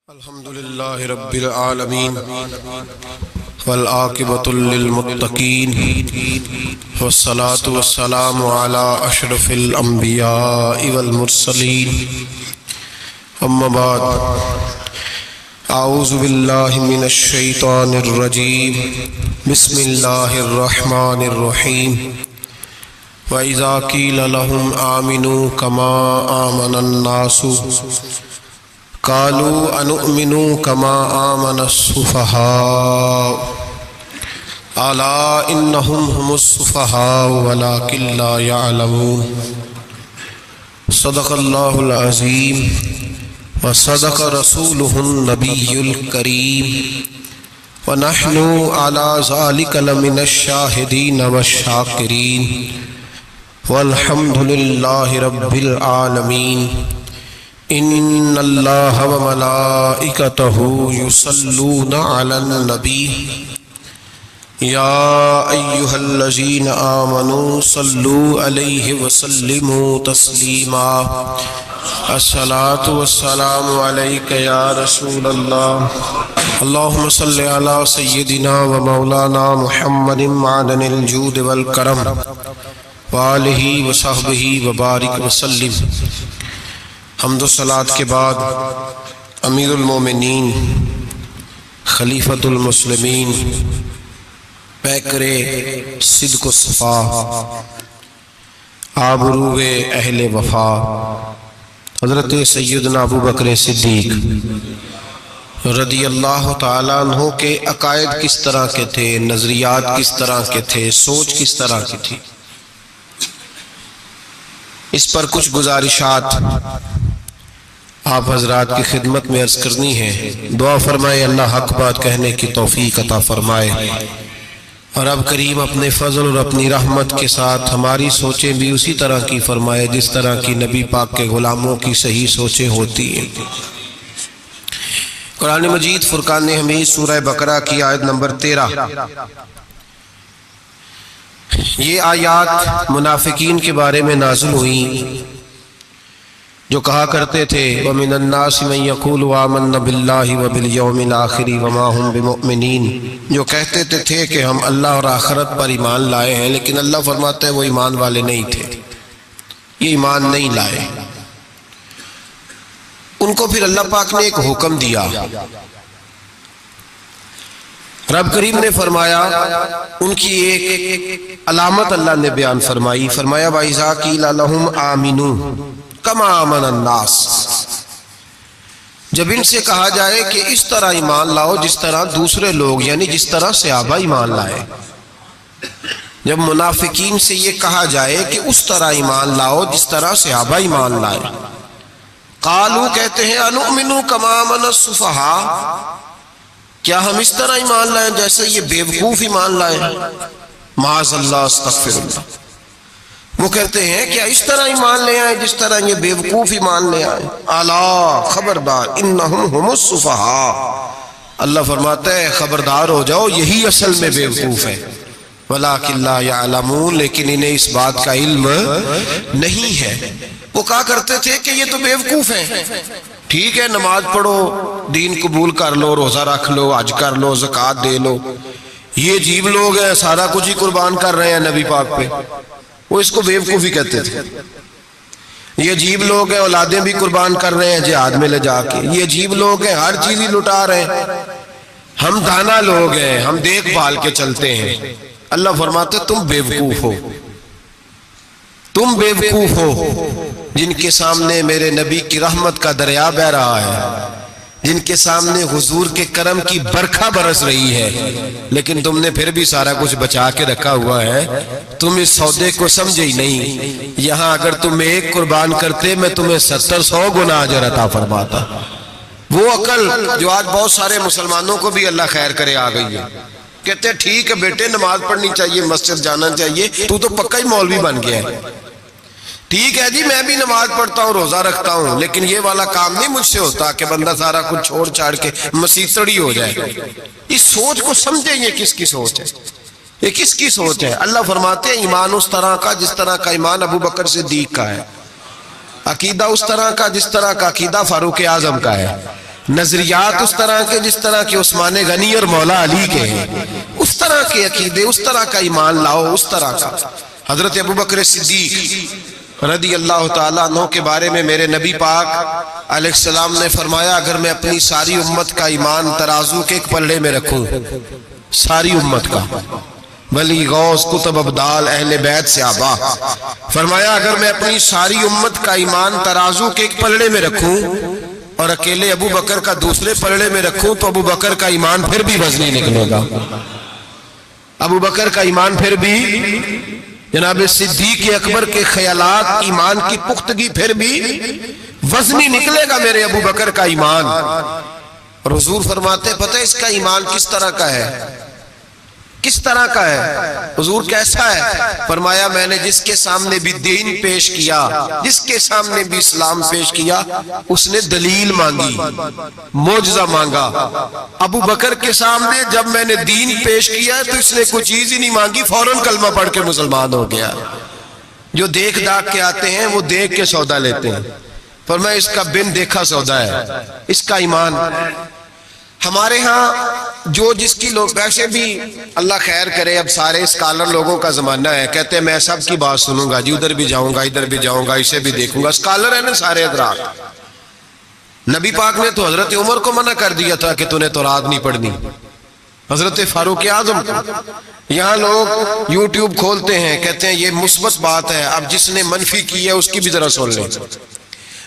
الحمد للہ رب العالمین والعاقبۃ للمتقین والصلاة والسلام علی اشرف الانبیاء والمرسلین اما بعد اعوذ باللہ من الشیطان الرجیم بسم اللہ الرحمن الرحیم وَإِذَا قِيلَ لَهُمْ آمِنُوا كَمَا آمَنَ النَّاسُ قالوا أنؤمن كما آمن السفهاء ألا إنهم هم السفهاء ولكن لا يعلمون صدق الله العظيم وصدق رسوله النبي الكريم ونحن على ذلك لمن الشاهدين والشاكرين والحمد لله رب العالمين ان اللہ وملائکتہ یصلون علی النبی یا ایہا الذین آمنوا صلوا علیہ وسلموا تسلیما الصلاة والسلام علیک یا رسول اللہ اللہم صلی علی سیدنا و مولانا محمد معدن الجود والکرم وآلہ وصحبہ وبارک وسلم۔ حمد و صلاۃ کے بعد امیر المومنین خلیفۃ المسلمین پیکر صدق و صفا آبرو اہل وفا حضرت سیدنا ابو بکر صدیق رضی اللہ تعالیٰ عنہ کے عقائد کس طرح کے تھے، نظریات کس طرح کے تھے، سوچ کس طرح کی تھی، اس پر کچھ گزارشات آپ حضرات کی خدمت میں عرض کرنی ہے۔ دعا فرمائے اللہ حق بات کہنے کی توفیق عطا فرمائے، اور رب کریم اپنے فضل اور اپنی رحمت کے ساتھ ہماری سوچیں بھی اسی طرح کی فرمائے جس طرح کی نبی پاک کے غلاموں کی صحیح سوچیں ہوتی ہیں۔ قرآن مجید فرقان حمید سورہ بقرہ کی آیت نمبر 13، یہ آیات منافقین کے بارے میں نازل ہوئی جو کہا کرتے تھے وَمِنَ النَّاسِ مَن يَقُولُ آمَنَّا بِاللَّهِ وَبِالْيَوْمِ الْآخِرِ وَمَا هُمْ بِمُؤْمِنِينَ، جو کہتے تھے کہ ہم اللہ اور آخرت پر ایمان لائے ہیں، لیکن اللہ فرماتا ہے وہ ایمان والے نہیں تھے، یہ ایمان نہیں لائے۔ ان کو پھر اللہ پاک نے ایک حکم دیا، رب کریم نے فرمایا، ان کی ایک علامت اللہ نے بیان فرمائی، فرمایا وَإِذَا قِيلَ لَهُمْ آمِنُوا کما آمن الناس، جب ان سے کہا جائے کہ اس طرح ایمان لاؤ جس طرح دوسرے لوگ یعنی جس طرح صحابہ ایمان لائے، جب منافقین سے یہ کہا جائے کہ اس طرح ایمان لاؤ جس طرح صحابہ ایمان لائے، قالو کہتے ہیں انؤمن کما آمن السفہاء، کیا ہم اس طرح ایمان لائیں جیسے یہ بیوقوف ایمان لائے، معاذ اللہ استغفر اللہ۔ وہ کہتے ہیں کہ اس طرح ایمان لے آئیں جس طرح یہ بیوقوف ایمان لے آئیں، الا خبردار انہم ہم السفہاء، اللہ فرماتا ہے خبردار ہو جاؤ یہی اصل میں بیوقوف ہے، ولکن لا یعلمون، لیکن انہیں اس بات کا علم نہیں ہے۔ وہ کہا کرتے تھے کہ یہ تو بیوقوف ہیں، ٹھیک ہے نماز پڑھو، دین قبول کر لو، روزہ رکھ لو، حج کر لو، زکوٰۃ دے لو، یہ عجیب لوگ ہیں سارا کچھ ہی قربان کر رہے ہیں نبی پاک پہ، وہ اس کو بیوقوفی کہتے تھے۔ یہ عجیب لوگ ہیں اولادیں بھی قربان کر رہے ہیں جہاد میں لے جا کے، یہ عجیب لوگ ہیں ہر چیز ہی لٹا رہے ہیں، ہم دانا لوگ ہیں، ہم دیکھ بھال کے چلتے ہیں۔ اللہ فرماتے تم بیوقوف ہو، تم بیوقوف ہو جن کے سامنے میرے نبی کی رحمت کا دریا بہہ رہا ہے، جن کے سامنے حضور کے کرم کی برکھا برس رہی ہے، لیکن تم نے پھر بھی سارا کچھ بچا کے رکھا ہوا ہے، تم اس سودے کو سمجھے ہی نہیں۔ یہاں اگر تم ایک قربان کرتے میں تمہیں 70-100 گنا اجر عطا فرماتا۔ وہ عقل جو آج بہت سارے مسلمانوں کو بھی اللہ خیر کرے آ گئی ہے، کہتے ہیں ٹھیک ہے بیٹے نماز پڑھنی چاہیے، مسجد جانا چاہیے، تو پکا ہی مولوی بن گیا ہے، ٹھیک ہے جی میں بھی نماز پڑھتا ہوں، روزہ رکھتا ہوں، لیکن یہ والا کام نہیں مجھ سے ہوتا کہ بندہ سارا کچھ چھوڑ چھاڑ کے مسیتڑی ہو جائے۔ اس سوچ کو سمجھیں یہ کس کی سوچ ہے، یہ کس کی سوچ ہے؟ اللہ فرماتے ہیں ایمان اس طرح کا جس طرح کا ایمان ابو بکر صدیق کا ہے، عقیدہ اس طرح کا جس طرح کا عقیدہ فاروق اعظم کا ہے، نظریات اس طرح کے جس طرح کے عثمان غنی اور مولا علی کے ہیں، اس طرح کے عقیدے، اس طرح کا ایمان لاؤ، اس طرح کا۔ حضرت ابوبکر صدیق رضی اللہ تعالیٰ عنہ کے بارے میں میرے نبی پاک علیہ السلام نے فرمایا، اگر میں اپنی ساری امت کا ایمان ترازو کے ایک پلڑے میں رکھوں، ساری امت کا، ولی غوث کتب ابدال اہل بیت صحابہ، فرمایا اگر میں اپنی ساری امت کا ایمان ترازو کے ایک پلڑے میں رکھوں اور اکیلے ابو بکر کا دوسرے پلڑے میں رکھوں تو ابو بکر کا ایمان پھر بھی وزنی نکلے گا، ابو بکر کا ایمان پھر بھی، جناب صدیق اکبر کے خیالات ایمان کی پختگی پھر بھی وزنی نکلے گا میرے ابو بکر کا ایمان۔ اور حضور فرماتے پتہ اس کا ایمان کس طرح کا ہے، کس طرح کا ہے؟ حضور کیسا ہے؟ فرمایا میں نے جس کے سامنے بھی دین پیش کیا، جس کے سامنے بھی اسلام پیش کیا، اس نے دلیل مانگی، معجزہ مانگا۔ ابو بکر کے سامنے جب میں نے دین پیش کیا تو اس نے کوئی چیز ہی نہیں مانگی، فوراً کلمہ پڑھ کے مسلمان ہو گیا۔ جو دیکھ داکھ کے آتے ہیں وہ دیکھ کے سودا لیتے ہیں، فرمایا اس کا بن دیکھا سودا ہے، اس کا ایمان۔ ہمارے ہاں جو جس کی لوگ، ویسے بھی اللہ خیر کرے، اب سارے اسکالر لوگوں کا زمانہ ہے، کہتے ہیں میں سب کی بات سنوں گا جی، ادھر بھی جاؤں گا ادھر بھی جاؤں گا اسے بھی دیکھوں گا، اسکالر ہے نا سارے حضرات۔ نبی پاک نے تو حضرت عمر کو منع کر دیا تھا کہ تو نے تورات نہیں پڑھنی، حضرت فاروق اعظم کو۔ یہاں لوگ یوٹیوب کھولتے ہیں، کہتے ہیں یہ مثبت بات ہے، اب جس نے منفی کی ہے اس کی بھی ذرا سن لیں۔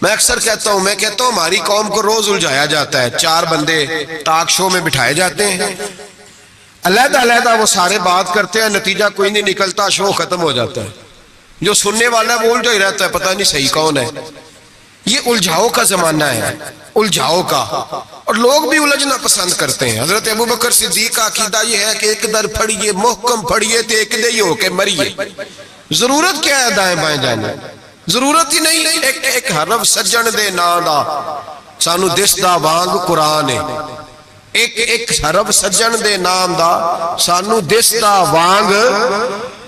میں اکثر کہتا ہوں ہماری قوم کو روز الجھایا جاتا ہے، 4 بندے ٹاک شو میں بٹھائے جاتے ہیں، علیحدہ علیحدہ وہ سارے بات کرتے ہیں، نتیجہ کوئی نہیں نکلتا، شو ختم ہو جاتا ہے۔ جو سننے والا ہے وہ الجھا ہی رہتا ہے، پتہ نہیں صحیح کون ہے۔ یہ الجھاؤ کا زمانہ ہے، الجھاؤ کا، اور لوگ بھی الجھنا پسند کرتے ہیں۔ حضرت ابوبکر صدیق کا عقیدہ یہ ہے کہ ایک در پھڑیے محکم پھڑیے تے ایک دے ہی ہو کے مریے۔ ضرورت کیا ہے دائیں بائیں جانے، ضرورت ہی نہیں۔ ایک حرف سجن دے نا دا سانو دس دا وانگ قرآن ہے، ایک حرف سجن دے نام دا سانو دس دا وانگ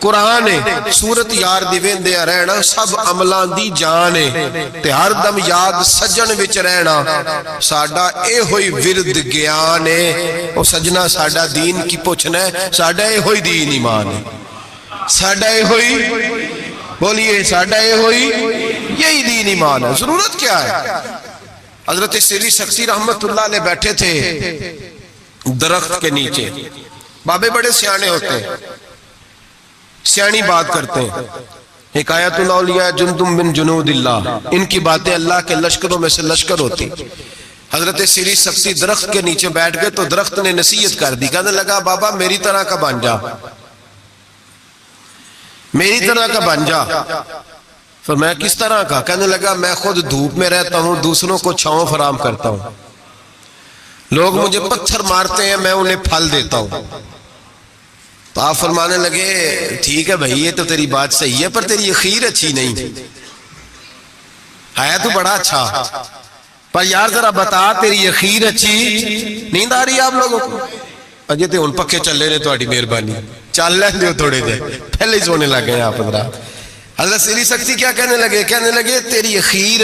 قرآن ہے۔ صورت یار دی ویندے رہنا سب عملان دی جان ہے، تے ہر دم یاد سجن وچ رہنا ساڈا اے ہوئی ورد گیان ہے۔ او سجنا ساڈا دین کی پوچھنا ہے، ساڈا اے ہوئی دین ایمان ہے، ساڈا اے ہوئی، بولیے ساڈا اے ہوئی یہی دین ایمان ہے۔ ضرورت کیا ہے؟ حضرت سری سکتی رحمت اللہ علیہ بیٹھے تھے درخت کے نیچے، بابے بڑے سیانے ہوتے ہیں، سیانی بات کرتے ہیں، حکایت الاولیاء جندم من جنود اللہ، ان کی باتیں اللہ کے لشکروں میں سے لشکر ہوتی۔ حضرت سری سکتی درخت کے نیچے بیٹھ گئے تو درخت نے نصیحت کر دی، کہنے لگا بابا میری طرح کا بن جا، میری طرح کا بن جا۔ فرمایا کس طرح کا؟ کہنے لگا میں خود دھوپ میں رہتا ہوں، دوسروں کو چھاؤں فراہم کرتا ہوں، لوگ مجھے پتھر مارتے ہیں میں انہیں پھل دیتا ہوں۔ تو آپ فرمانے لگے ٹھیک ہے بھائی یہ تو تیری بات صحیح ہے، پر تیری اخیر اچھی نہیں ہے تو بڑا اچھا، پر یار ذرا بتا تیری اخیر اچھی نیند آ رہی ہے آپ لوگوں کو؟ اجے تے ہن پکے چلے نے تہاڈی مہربانی، چل لیں دیو تھوڑے دے، پہلے ہی سونے لگ گئے آپ حضرات۔ حضرت سری سکتی کیا کہنے لگے؟ کہنے لگے تیری اخیر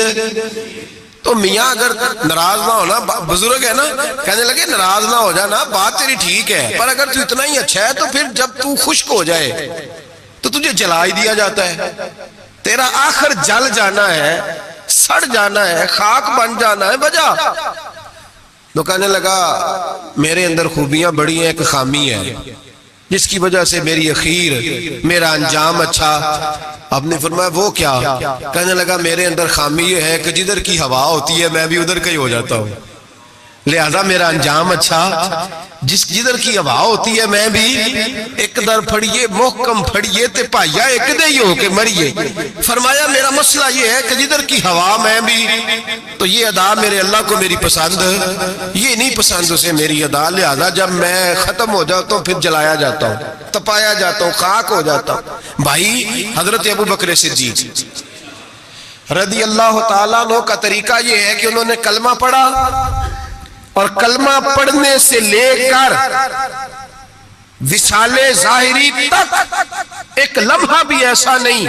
تو میاں اگر ناراض نہ ہونا، بزرگ ہے نا، کہنے لگے ناراض نہ ہو جانا، بات تیری ٹھیک ہے، پر اگر تو اتنا ہی اچھا ہے تو پھر جب تو خشک ہو جائے تو تجھے جلا ہی دیا جاتا ہے، تیرا آخر جل جانا ہے، سڑ جانا ہے، خاک بن جانا ہے، وجہ۔ تو کہنے لگا میرے اندر خوبیاں بڑی ہیں، ایک خامی ہے جس کی وجہ سے میری اخیر، میرا انجام اچھا۔ آپ نے فرمایا وہ کیا؟ کہنے لگا میرے اندر خامی یہ ہے کہ جدھر کی ہوا ہوتی ہے میں بھی ادھر کا ہی ہو جاتا ہوں، لہذا میرا انجام اچھا، جدھر کی ہوا ہوتی ہے میں بھی ایک در پھڑیے محکم پھڑیے تے پائیا ایک دے ہی ہو کے مریے۔ فرمایا میرا مسئلہ یہ ہے کہ جدھر کی ہوا میں بھی، تو یہ ادا میرے اللہ کو میری پسند، یہ نہیں پسند اسے میری ادا، لہذا جب میں ختم ہو جاتا ہوں پھر جلایا جاتا ہوں، تپایا جاتا ہوں، خاک ہو جاتا ہوں۔ بھائی حضرت ابوبکر صدیق رضی اللہ تعالیٰ عنہ کا طریقہ یہ ہے کہ انہوں نے کلمہ پڑھا، اور کلمہ پڑھنے سے لے کر وصال ظاہری تک ایک لمحہ بھی ایسا نہیں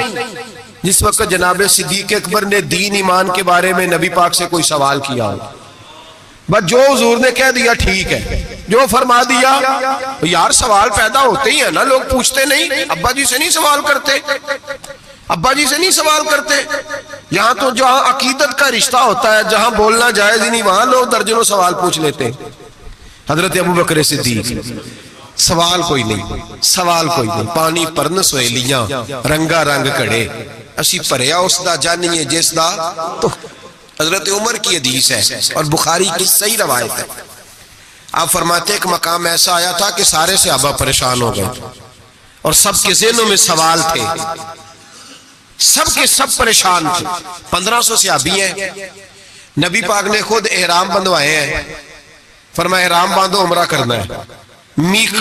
جس وقت جناب صدیق اکبر نے دین ایمان کے بارے میں نبی پاک سے کوئی سوال کیا ہو، بس جو حضور نے کہہ دیا ٹھیک ہے، جو فرما دیا۔ یار سوال پیدا ہوتے ہی ہیں نا، لوگ پوچھتے نہیں، ابا جی سے نہیں سوال کرتے، ابا جی سے نہیں سوال کرتے۔ یہاں تو جہاں عقیدت کا رشتہ ہوتا ہے، جہاں بولنا جائز ہی نہیں، وہاں لوگ درجنوں سوال پوچھ لیتے ہیں۔ حضرت ابو بکر صدیق، سوال کوئی نہیں، سوال کوئی نہیں، پانی پرن سویلیاں رنگا رنگ کڑے، اسی پریا اس دا جانیے جس دا تو۔ حضرت عمر کی حدیث ہے اور بخاری کی صحیح روایت ہے، آپ فرماتے ایک مقام ایسا آیا تھا کہ سارے صحابہ پریشان ہو گئے اور سب کے ذہنوں میں سوال تھے، سب کے سب پریشان تھے۔ 1500 صحابی ہیں، نبی پاک نے خود احرام بندوائے ہیں، فرمایا احرام باندھو عمرہ کرنا ہے، میقات